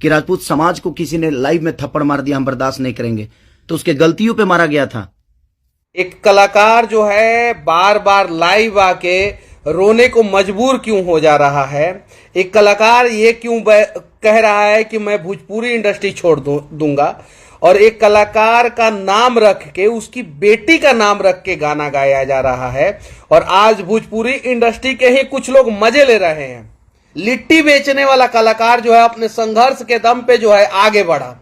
कि राजपूत समाज को किसी ने लाइव में थप्पड़ मार दिया, हम बर्दाश्त नहीं करेंगे, तो उसके गलतियों पे मारा गया था। एक कलाकार जो है बार बार लाइव आके रोने को मजबूर क्यों हो जा रहा है? एक कलाकार ये क्यों कह रहा है कि मैं भोजपुरी इंडस्ट्री छोड़ दूंगा? और एक कलाकार का नाम रख के, उसकी बेटी का नाम रख के गाना गाया जा रहा है, और आज भोजपुरी इंडस्ट्री के ही कुछ लोग मजे ले रहे हैं। लिट्टी बेचने वाला कलाकार जो है अपने संघर्ष के दम पे जो है आगे बढ़ा।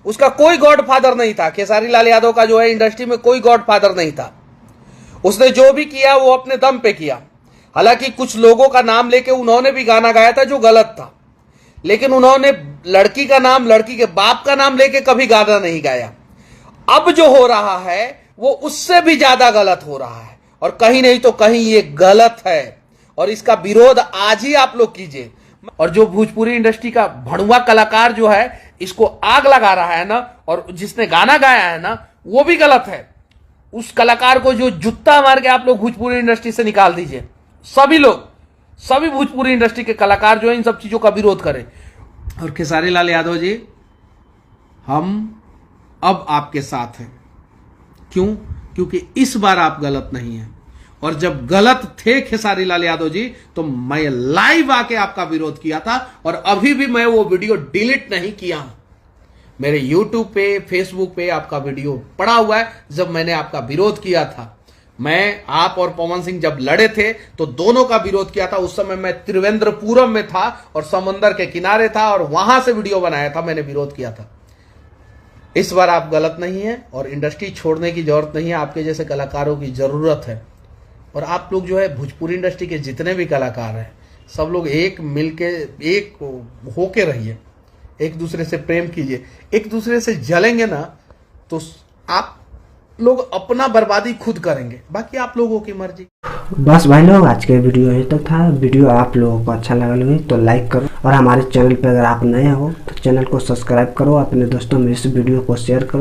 उसका कोई गॉडफादर नहीं था। खेसारी लाल यादव का जो है इंडस्ट्री में कोई गॉडफादर नहीं था। उसने जो भी किया वो अपने दम पे किया। हालांकि कुछ लोगों का नाम लेके उन्होंने भी गाना गाया था जो गलत था, लेकिन उन्होंने लड़की का नाम, लड़की के बाप का नाम लेके कभी गाना नहीं गाया। अब जो हो रहा है वो उससे भी ज्यादा गलत हो रहा है, और कहीं नहीं तो कहीं ये गलत है, और इसका विरोध आज ही आप लोग कीजिए। और जो भोजपुरी इंडस्ट्री का भड़ुआ कलाकार जो है इसको आग लगा रहा है ना, और जिसने गाना गाया है ना, वो भी गलत है। उस कलाकार को जो जूता मार के आप लोग भोजपुरी इंडस्ट्री से निकाल दीजिए। सभी लोग, सभी भोजपुरी इंडस्ट्री के कलाकार जो है इन सब चीजों का विरोध करें। और खेसारी लाल यादव जी, हम अब आपके साथ हैं। क्यों? क्योंकि इस बार आप गलत नहीं हैं, और जब गलत थे खेसारी लाल यादव जी तो मैं लाइव आके आपका विरोध किया था, और अभी भी मैं वो वीडियो डिलीट नहीं किया हूं। मेरे YouTube पे, Facebook पे आपका वीडियो पड़ा हुआ है जब मैंने आपका विरोध किया था। मैं, आप और पवन सिंह जब लड़े थे तो दोनों का विरोध किया था। उस समय मैं त्रिवेंद्रपुरम में था और समंदर के किनारे था, और वहां से वीडियो बनाया था, मैंने विरोध किया था। इस बार आप गलत नहीं है, और इंडस्ट्री छोड़ने की जरूरत नहीं है। आपके जैसे कलाकारों की जरूरत है। और आप लोग जो है भोजपुरी इंडस्ट्री के जितने भी कलाकार हैं, सब लोग एक मिलके, एक होके रहिए, एक दूसरे से प्रेम कीजिए। एक दूसरे से जलेंगे ना तो आप लोग अपना बर्बादी खुद करेंगे, बाकी आप लोगों की मर्जी। बस भाई लोग, आज के वीडियो यही तक था। वीडियो आप लोगों को अच्छा लगा लगे तो लाइक करो, और हमारे चैनल पर अगर आप नए हो तो चैनल को सब्सक्राइब करो, अपने दोस्तों में इस वीडियो को शेयर करो।